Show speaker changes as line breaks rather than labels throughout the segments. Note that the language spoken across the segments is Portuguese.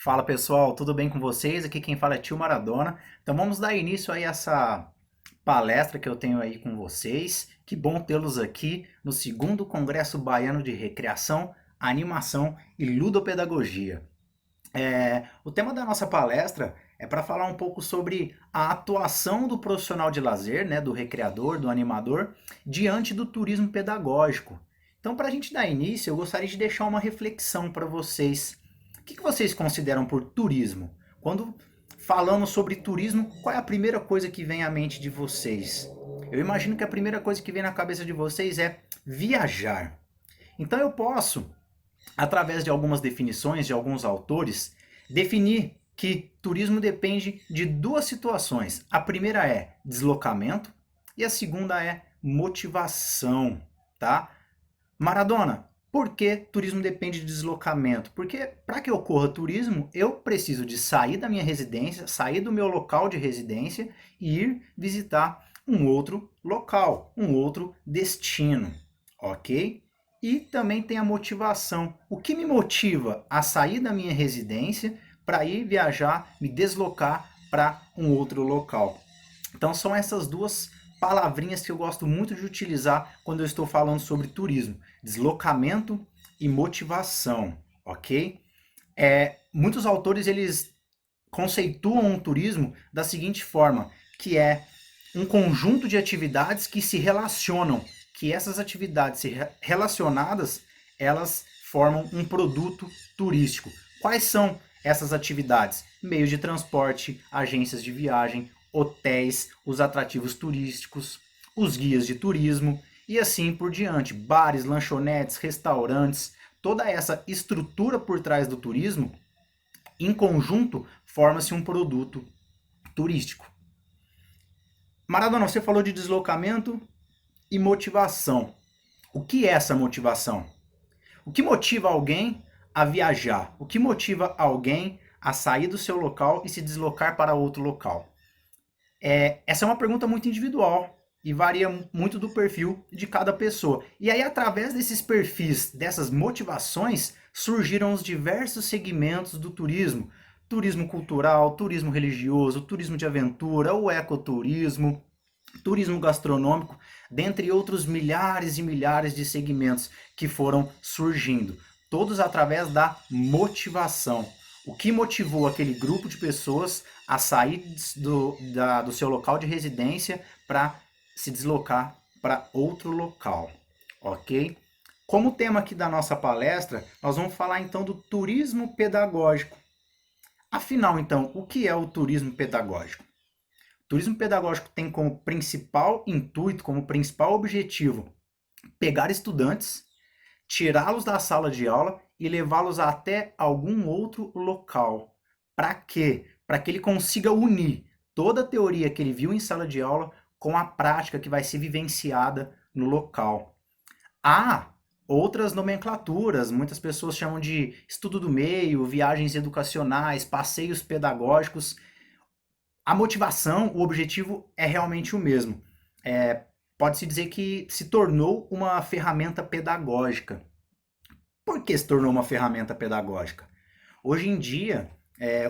Fala pessoal, tudo bem com vocês? Aqui quem fala é Tio Maradona. Então vamos dar início aí a essa palestra que eu tenho aí com vocês. Que bom tê-los aqui no segundo Congresso Baiano de Recreação, Animação e Ludopedagogia. O tema da nossa palestra é para falar um pouco sobre a atuação do profissional de lazer, né, do recreador, do animador, diante do turismo pedagógico. Então, para a gente dar início, eu gostaria de deixar uma reflexão para vocês. O que vocês consideram por turismo? Quando falamos sobre turismo, qual é a primeira coisa que vem à mente de vocês? Eu imagino que a primeira coisa que vem na cabeça de vocês é viajar. Então, eu posso através de algumas definições de alguns autores, definir que turismo depende de duas situações. A primeira é deslocamento e a segunda é motivação, tá? Maradona, por que turismo depende de deslocamento? Porque para que ocorra turismo, eu preciso de sair da minha residência, sair do meu local de residência e ir visitar um outro local, um outro destino, ok? E também tem a motivação. O que me motiva a sair da minha residência para ir viajar, me deslocar para um outro local? Então são essas duas palavrinhas que eu gosto muito de utilizar quando eu estou falando sobre turismo: deslocamento e motivação, ok? Muitos autores eles conceituam o turismo da seguinte forma, que é um conjunto de atividades que se relacionam, que essas atividades relacionadas, elas formam um produto turístico. Quais são essas atividades? Meios de transporte, agências de viagem, hotéis, os atrativos turísticos, os guias de turismo e assim por diante. Bares, lanchonetes, restaurantes, toda essa estrutura por trás do turismo, em conjunto, forma-se um produto turístico. Maradona, você falou de deslocamento e motivação. O que é essa motivação? O que motiva alguém a viajar? O que motiva alguém a sair do seu local e se deslocar para outro local? Essa é uma pergunta muito individual e varia muito do perfil de cada pessoa. E aí, através desses perfis, dessas motivações, surgiram os diversos segmentos do turismo. Turismo cultural, turismo religioso, turismo de aventura, o ecoturismo, turismo gastronômico, dentre outros milhares e milhares de segmentos que foram surgindo, todos através da motivação. O que motivou aquele grupo de pessoas a sair do seu local de residência para se deslocar para outro local, ok? Como tema aqui da nossa palestra, nós vamos falar então do turismo pedagógico. Afinal, então, o que é o turismo pedagógico? O turismo pedagógico tem como principal intuito, como principal objetivo, pegar estudantes, tirá-los da sala de aula e levá-los até algum outro local. Para quê? Para que ele consiga unir toda a teoria que ele viu em sala de aula com a prática que vai ser vivenciada no local. Há outras nomenclaturas, muitas pessoas chamam de estudo do meio, viagens educacionais, passeios pedagógicos. A motivação, o objetivo é realmente o mesmo. Pode-se dizer que se tornou uma ferramenta pedagógica. Por que se tornou uma ferramenta pedagógica? Hoje em dia,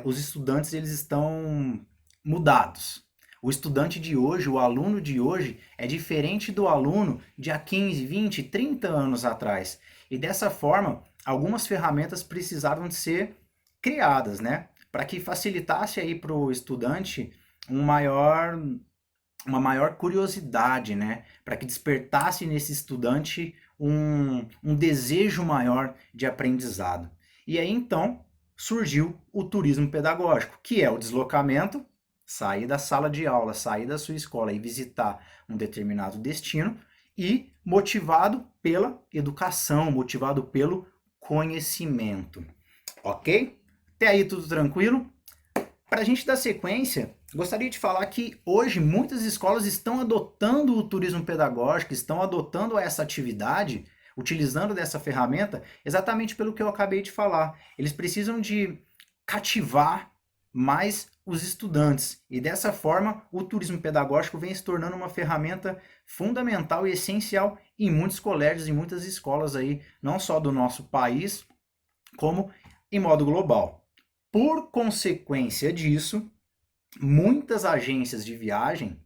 os estudantes eles estão mudados. O estudante de hoje, o aluno de hoje, é diferente do aluno de há 15, 20, 30 anos atrás. E dessa forma, algumas ferramentas precisaram de ser criadas, né? Para que facilitasse aí para o estudante um maior, uma maior curiosidade, né? Para que despertasse nesse estudante um desejo maior de aprendizado. E aí então surgiu o turismo pedagógico, que é o deslocamento, sair da sala de aula, sair da sua escola e visitar um determinado destino, e motivado pela educação, motivado pelo conhecimento. Ok? Até aí tudo tranquilo? Para a gente dar sequência, gostaria de falar que hoje muitas escolas estão adotando o turismo pedagógico, estão adotando essa atividade, utilizando dessa ferramenta, exatamente pelo que eu acabei de falar. Eles precisam de cativar mais os estudantes. E dessa forma, o turismo pedagógico vem se tornando uma ferramenta fundamental e essencial em muitos colégios e muitas escolas aí, não só do nosso país, como em modo global. Por consequência disso, muitas agências de viagem,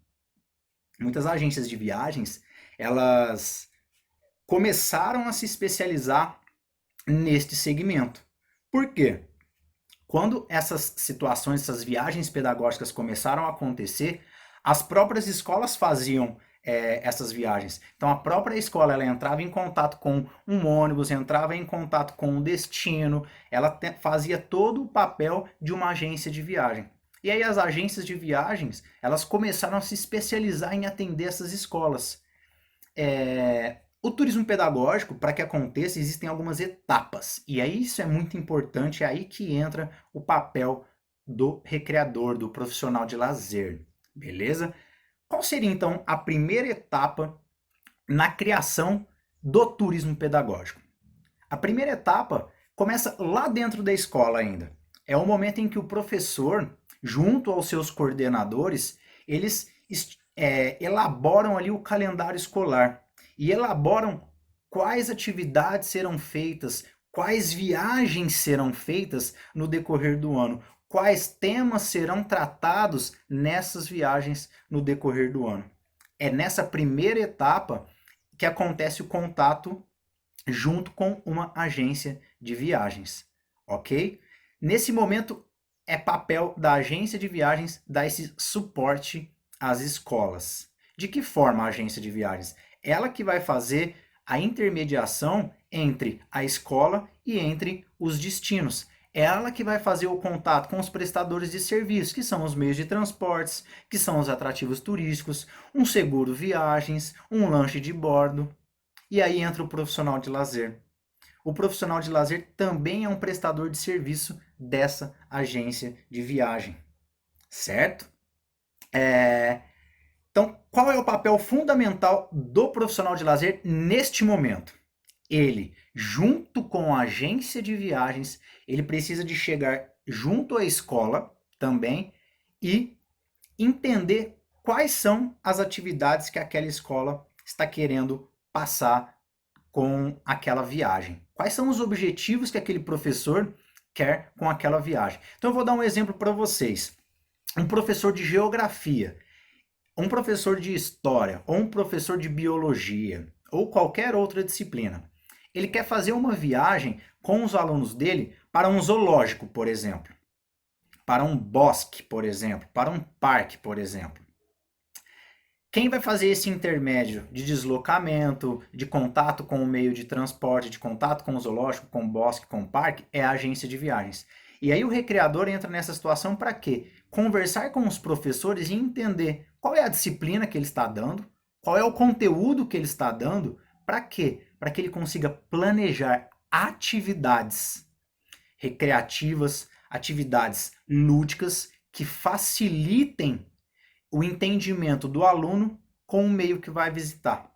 muitas agências de viagens, elas começaram a se especializar neste segmento. Por quê? Quando essas situações, essas viagens pedagógicas começaram a acontecer, as próprias escolas faziam essas viagens. Então a própria escola ela entrava em contato com um ônibus, entrava em contato com um destino, ela fazia todo o papel de uma agência de viagem. E aí as agências de viagens elas começaram a se especializar em atender essas escolas. O turismo pedagógico, para que aconteça, existem algumas etapas. E aí isso é muito importante, é aí que entra o papel do recreador, do profissional de lazer. Beleza? Qual seria então a primeira etapa na criação do turismo pedagógico? A primeira etapa começa lá dentro da escola ainda. É o momento em que o professor, junto aos seus coordenadores, eles elaboram ali o calendário escolar e elaboram quais atividades serão feitas, quais viagens serão feitas no decorrer do ano, quais temas serão tratados nessas viagens no decorrer do ano. É nessa primeira etapa que acontece o contato junto com uma agência de viagens, ok? Nesse momento é papel da agência de viagens dar esse suporte às escolas. De que forma a agência de viagens? Ela que vai fazer a intermediação entre a escola e entre os destinos. Ela que vai fazer o contato com os prestadores de serviços, que são os meios de transportes, que são os atrativos turísticos, um seguro viagens, um lanche de bordo. E aí entra o profissional de lazer. O profissional de lazer também é um prestador de serviço dessa agência de viagem, certo? Então, qual é o papel fundamental do profissional de lazer neste momento? Ele, junto com a agência de viagens, ele precisa de chegar junto à escola também e entender quais são as atividades que aquela escola está querendo passar com aquela viagem. Quais são os objetivos que aquele professor quer com aquela viagem? Então eu vou dar um exemplo para vocês. Um professor de geografia, um professor de história, ou um professor de biologia, ou qualquer outra disciplina. Ele quer fazer uma viagem com os alunos dele para um zoológico, por exemplo, para um bosque, por exemplo, para um parque, por exemplo. Quem vai fazer esse intermédio de deslocamento, de contato com o meio de transporte, de contato com o zoológico, com o bosque, com o parque, é a agência de viagens. E aí o recreador entra nessa situação para quê? Conversar com os professores e entender qual é a disciplina que ele está dando, qual é o conteúdo que ele está dando, para quê? Para que ele consiga planejar atividades recreativas, atividades lúdicas que facilitem o entendimento do aluno com o meio que vai visitar,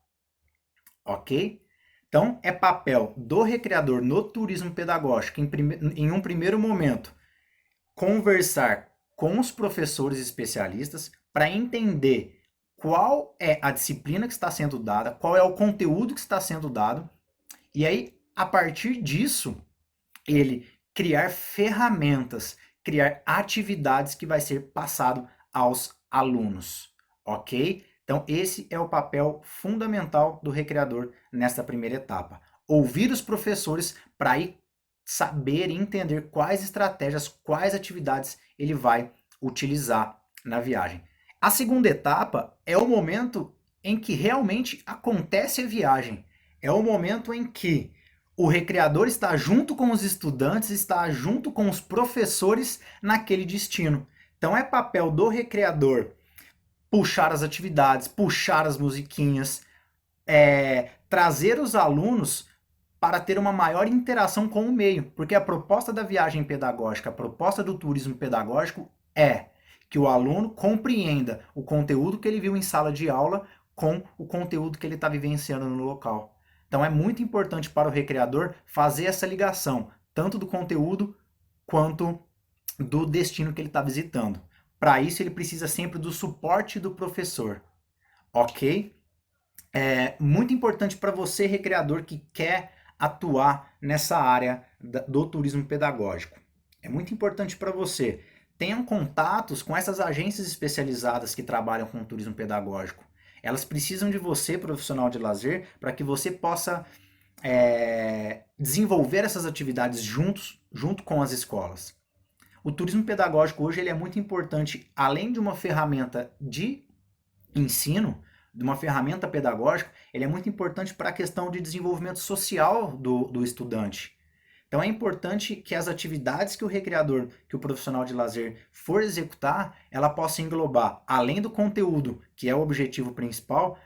ok? Então, é papel do recreador no turismo pedagógico, em um primeiro momento, conversar com os professores especialistas para entender qual é a disciplina que está sendo dada, qual é o conteúdo que está sendo dado, e aí, a partir disso, ele criar ferramentas, criar atividades que vai ser passado aos alunos, ok? Então esse é o papel fundamental do recreador nesta primeira etapa. Ouvir os professores para aí saber e entender quais estratégias, quais atividades ele vai utilizar na viagem. A segunda etapa é o momento em que realmente acontece a viagem. É o momento em que o recreador está junto com os estudantes, está junto com os professores naquele destino. Então é papel do recreador puxar as atividades, puxar as musiquinhas, trazer os alunos para ter uma maior interação com o meio, porque a proposta da viagem pedagógica, a proposta do turismo pedagógico é que o aluno compreenda o conteúdo que ele viu em sala de aula com o conteúdo que ele está vivenciando no local. Então é muito importante para o recreador fazer essa ligação, tanto do conteúdo quanto do destino que ele está visitando. Para isso, ele precisa sempre do suporte do professor, ok? É muito importante para você, recreador, que quer atuar nessa área do turismo pedagógico. é muito importante para você. Tenham contatos com essas agências especializadas que trabalham com turismo pedagógico. Elas precisam de você, profissional de lazer, para que você possa desenvolver essas atividades junto com as escolas. O turismo pedagógico hoje ele é muito importante, além de uma ferramenta de ensino, de uma ferramenta pedagógica, ele é muito importante para a questão de desenvolvimento social do estudante. Então é importante que as atividades que o recreador, que o profissional de lazer for executar, ela possa englobar, além do conteúdo, que é o objetivo principal,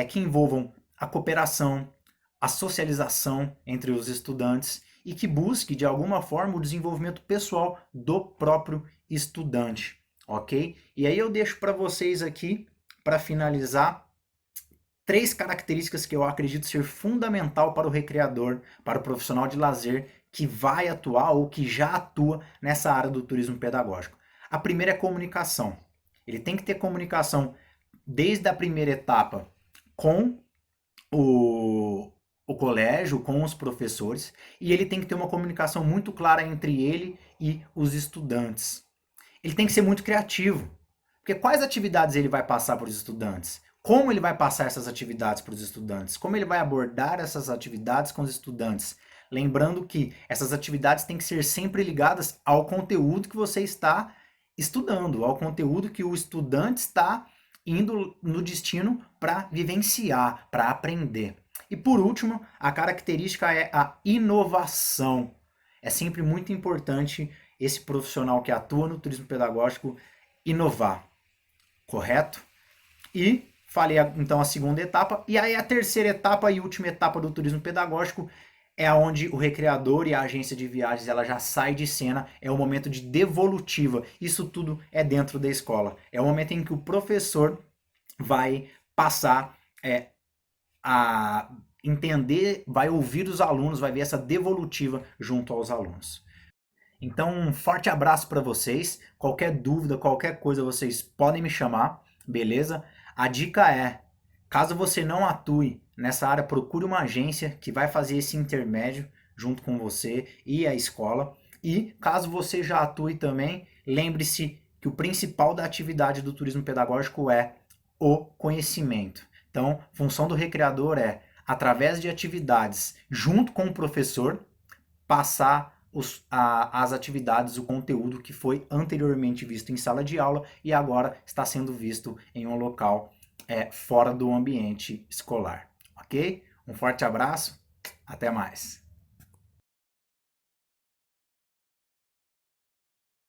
que envolvam a cooperação, a socialização entre os estudantes e que busque, de alguma forma, o desenvolvimento pessoal do próprio estudante, ok? E aí eu deixo para vocês aqui, para finalizar, 3 características que eu acredito ser fundamental para o recreador, para o profissional de lazer que vai atuar ou que já atua nessa área do turismo pedagógico. A primeira é comunicação. Ele tem que ter comunicação desde a primeira etapa com o colégio, com os professores, e ele tem que ter uma comunicação muito clara entre ele e os estudantes. Ele tem que ser muito criativo, porque quais atividades ele vai passar para os estudantes? Como ele vai passar essas atividades para os estudantes? Como ele vai abordar essas atividades com os estudantes? Lembrando que essas atividades têm que ser sempre ligadas ao conteúdo que você está estudando, ao conteúdo que o estudante está indo no destino para vivenciar, para aprender. E por último, a característica é a inovação. É sempre muito importante esse profissional que atua no turismo pedagógico inovar, correto? E falei então a segunda etapa, e aí a terceira etapa e última etapa do turismo pedagógico é onde o recreador e a agência de viagens ela já sai de cena, é o momento de devolutiva. Isso tudo é dentro da escola. É o momento em que o professor vai passar a entender, vai ouvir os alunos, vai ver essa devolutiva junto aos alunos. Então, um forte abraço para vocês. Qualquer dúvida, qualquer coisa, vocês podem me chamar, beleza? A dica é, caso você não atue nessa área, procure uma agência que vai fazer esse intermédio junto com você e a escola. E caso você já atue também, lembre-se que o principal da atividade do turismo pedagógico é o conhecimento. Então, a função do recreador é, através de atividades junto com o professor, passar as atividades, o conteúdo que foi anteriormente visto em sala de aula e agora está sendo visto em um local fora do ambiente escolar, ok? Um forte abraço, até mais!